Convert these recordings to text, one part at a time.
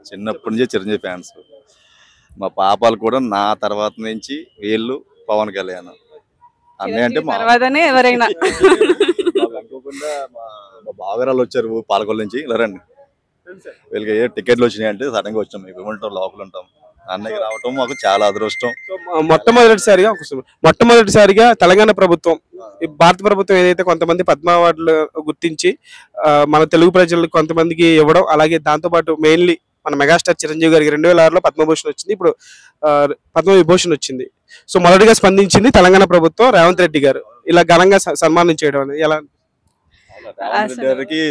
చిన్నప్పటి నుంచి చిరంజీవి ఫ్యాన్స్. మా పాపాలు కూడా నా తర్వాత నుంచి వీళ్ళు పవన్ కళ్యాణ్. అన్నయ్య అంటే తర్వాతనే ఎవరైనా అనుకోకుండా మా బావగారాలు వచ్చారు పాలకొల్లు నుంచి. ఇలా రండి, వీళ్ళకి ఏ టికెట్లు వచ్చినాయి అంటే సడన్ గా వచ్చాం. మేము ఉంటాం, లోపల ఉంటాం. అన్నయ్య రావటం మాకు చాలా అదృష్టం. మొట్టమొదటిసారిగా తెలంగాణ ప్రభుత్వం, ఈ భారత ప్రభుత్వం ఏదైతే కొంతమంది పద్మ అవార్డులు గుర్తించి మన తెలుగు ప్రజలకు కొంతమందికి ఇవ్వడం, అలాగే దాంతోపాటు మెయిన్లీ మన మెగాస్టార్ చిరంజీవి గారికి 2006లో పద్మభూషణ్ వచ్చింది, ఇప్పుడు పద్మవిభూషణ్ వచ్చింది. సో మొదటిగా స్పందించింది తెలంగాణ ప్రభుత్వం, రేవంత్ రెడ్డి గారు ఇలా ఘనంగా సన్మానం చేయడం అనేది ఎలా? రేవంత్ రెడ్డి గారికి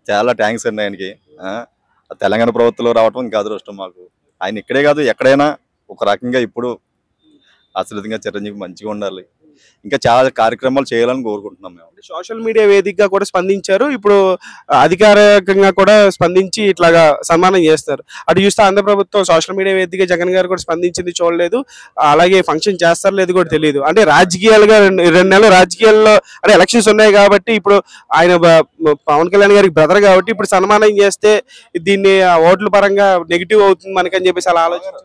చాలా థ్యాంక్స్ అండి. ఆయనకి తెలంగాణ ప్రభుత్వంలో రావటం ఇంకా అదృష్టం మాకు. ఆయన ఇక్కడే కాదు ఎక్కడైనా ఒక రకంగా ఇప్పుడు ఆశ్రితంగా చిరంజీవి మంచిగా ఉండాలి, ఇంకా చాలా కార్యక్రమాలు చేయాలని కోరుకుంటున్నాం మేము. సోషల్ మీడియా వేదికగా కూడా స్పందించారు, ఇప్పుడు అధికారికంగా కూడా స్పందించి ఇట్లాగా సన్మానం చేస్తారు. అటు చూస్తే ఆంధ్ర ప్రభుత్వం సోషల్ మీడియా వేదికగా జగన్ గారు కూడా స్పందించింది చూడలేదు, అలాగే ఫంక్షన్ చేస్తారో లేదు కూడా తెలియదు. అంటే రాజకీయాలుగా రెండు నెలలు రాజకీయాల్లో అంటే ఎలక్షన్స్ ఉన్నాయి కాబట్టి ఇప్పుడు ఆయన పవన్ కళ్యాణ్ గారికి బ్రదర్ కాబట్టి ఇప్పుడు సన్మానం చేస్తే దీన్ని ఓట్ల పరంగా నెగిటివ్ అవుతుంది మనకని చెప్పేసి అలా ఆలోచించారు.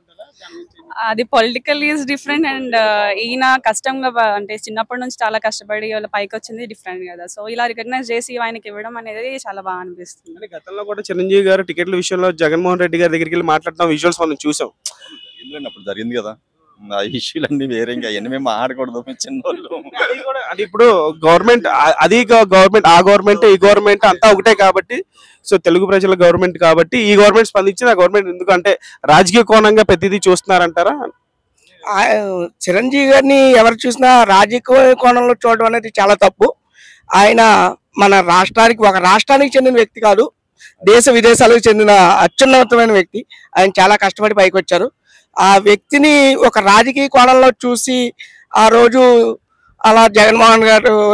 అది పొలిటికల్ ఈజ్ డిఫరెంట్ అండ్ ఈయన కష్టంగా అంటే చిన్నప్పటి నుంచి చాలా కష్టపడి వాళ్ళ పైకి వచ్చింది డిఫరెంట్ కదా. సో ఇలా రికగ్నైజ్ చేసి ఆయనకి ఇవ్వడం అనేది చాలా బాగా అనిపిస్తుంది. గతంలో కూడా చిరంజీవి గారు టికెట్ల విషయంలో జగన్మోహన్ రెడ్డి గారి దగ్గరికి వెళ్ళి మాట్లాడడం విజువల్స్ మనం చూసాం. అప్పుడు జరిగింది కదా ఆ ఇష్యూలన్నీ వేరే, ఇంకా అవన్నీ మేము ఆడకూడదు చిన్నోళ్ళు. అది ఇప్పుడు గవర్నమెంట్, అది గవర్నమెంట్, ఆ గవర్నమెంట్ ఈ గవర్నమెంట్ అంతా ఒకటే కాబట్టి, సో తెలుగు ప్రజల గవర్నమెంట్ కాబట్టి ఈ గవర్నమెంట్ స్పందించి ఆ గవర్నమెంట్ ఎందుకంటే రాజకీయ కోణంగా ప్రతిదీ చూస్తున్నారంటారా? చిరంజీవి గారిని ఎవరు చూసినా రాజకీయ కోణంలో చూడడం అనేది చాలా తప్పు. ఆయన మన రాష్ట్రానికి, ఒక రాష్ట్రానికి చెందిన వ్యక్తి కాదు, దేశ విదేశాలకు చెందిన అత్యున్నతమైన వ్యక్తి. ఆయన చాలా కష్టపడి పైకి వచ్చారు. ఆ వ్యక్తిని ఒక రాజకీయ కోణంలో చూసి ఆ రోజు అలా జగన్మోహన్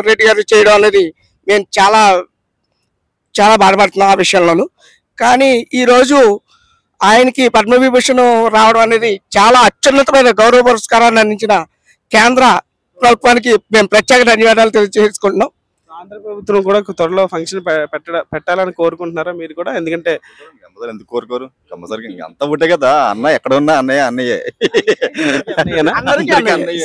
రెడ్డి గారు చేయడం అనేది నేను చాలా చాలా బాధపడుతున్నాను ఆ విషయంలోనూ. కానీ ఈరోజు ఆయనకి పద్మవిభూషణ్ రావడం అనేది చాలా అత్యున్నతమైన గౌరవ పురస్కారాన్ని అందించిన కేంద్ర ప్రభుత్వానికి మేము ప్రత్యేక ధన్యవాదాలు తెలియజేసుకుంటున్నాం. ఆంధ్ర ప్రభుత్వం కూడా త్వరలో ఫంక్షన్ పెట్టాలని కోరుకుంటున్నారా మీరు కూడా? ఎందుకంటే ఎందుకు కోరుకోరు, కంపల్సరీ అంతా ఒకటే కదా. అన్న ఎక్కడ ఉన్నా అన్నయ్య అన్నయ్యే.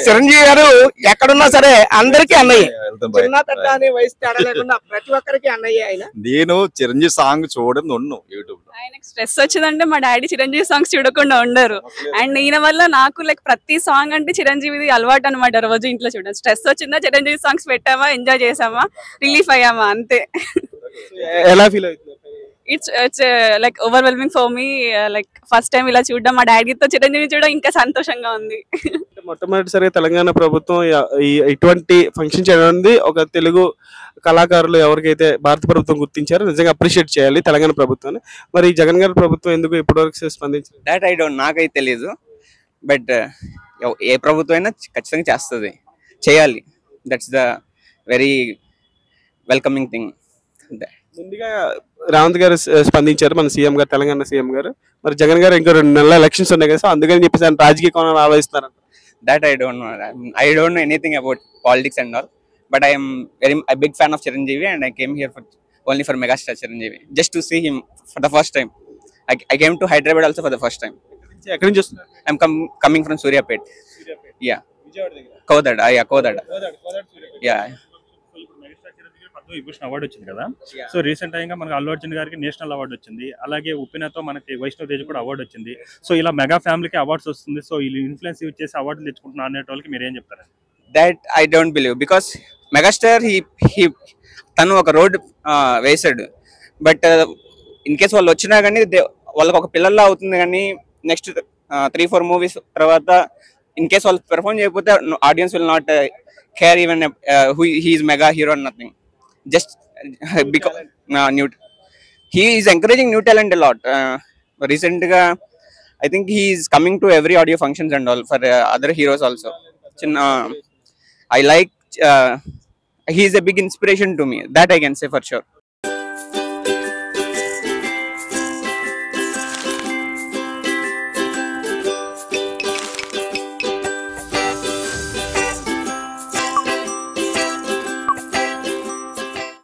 చిరంజీవి గారు ఎక్కడున్నా సరే అందరికీ అన్నయ్య, చిన్న పెద్ద అనే వయసు తేడా లేకుండా ప్రతి ఒక్కరికి అన్నయ్య. ఆయన నేను చిరంజీవి సాంగ్ చూడడం యూట్యూబ్ లో. ఆయనకి స్ట్రెస్ వచ్చిందంటే మా డాడీ చిరంజీవి సాంగ్స్ చూడకుండా ఉండరు. అండ్ ఈయన వల్ల నాకు లైక్ ప్రతి సాంగ్ అంటే చిరంజీవిది అలవాటు అనమాట. రోజు ఇంట్లో చూడండి, స్ట్రెస్ వచ్చిందా చిరంజీవి సాంగ్స్ పెట్టామా, ఎంజాయ్ చేసామా, రిలీఫ్ అయ్యామా, అంతే. ఎలా ఫీల్ అవుతుంది? It's like overwhelming for me. Like first time ఇలా చూడడం, మా డాడీతో చిరంజీవి చూడడం ఇంకా సంతోషంగా ఉంది. మొట్టమొదటిసారిగా తెలంగాణ ప్రభుత్వం ఇటువంటి ఫంక్షన్ చేయడం, ఒక తెలుగు కళాకారులు ఎవరికైతే భారత ప్రభుత్వం గుర్తించారో నిజంగా అప్రిషియేట్ చేయాలి తెలంగాణ ప్రభుత్వాన్ని. మరి జగన్ గారి ప్రభుత్వం ఎందుకు ఇప్పటివరకు స్పందించింది? దాట్ ఐ డోంట్, నాకైతే తెలియదు. బట్ ఏ ప్రభుత్వం అయినా ఖచ్చితంగా చేస్తుంది, చేయాలి. That's the very welcoming thing. ముందుగా రేవంత్ గారు స్పందించారు, మన సీఎం గారు, తెలంగాణ సీఎం గారు. మరి జగన్ గారు ఇంకో 2 నెలల ఎలక్షన్స్ ఉన్నాయి కదా, అందుకని చెప్పేసి ఆయన రాజకీయ కోణాలు ఆలోచిస్తున్నారంట. That I don't know. I don't know anything about politics and all. But I am a big fan of Chiranjeevi, and I came here only for Megastar Chiranjeevi, just to see him for the first time. I came to Hyderabad also for the first time. ఎక్కడి నుంచి వస్తున్నారు? I'm coming from Suryapet. Yeah. Kodada. Yeah, Kodada. Yeah. Padma Vibhushan award వచ్చింది కదా. So recent గా మనకు అల్లు అర్జున్ గారికి national award వచ్చింది, అలాగే ఉప్పినతో మనకి వైష్ణవ్ తేజ్ కూడా అవార్డు వచ్చింది. సో ఇలా మెగా ఫ్యామిలీకి అవార్డ్స్ వస్తుంది, సో వీళ్ళు ఇన్ఫ్లుయెన్స్ యూజ్ చేసి అవార్డులు తెచ్చుకుంటున్నారు అనే వాళ్ళకి మీరు ఏం చెప్తారు? That I don't believe, because Megastar he తను ఒక రోడ్ వేసాడు. బట్ ఇన్ కేస్ వాళ్ళు వచ్చినా కానీ వాళ్ళకి ఒక పిల్లల్లా అవుతుంది. కానీ నెక్స్ట్ 3-4 మూవీస్ తర్వాత ఇన్ కేస్ వాళ్ళు పెర్ఫార్మ్ చేయకపోతే audience will not care even he is mega hero or nothing. Just because he is encouraging new talent a lot. Recent I think he is coming to every audio functions and all for other heroes also. I like he is a big inspiration to me, that I can say for sure.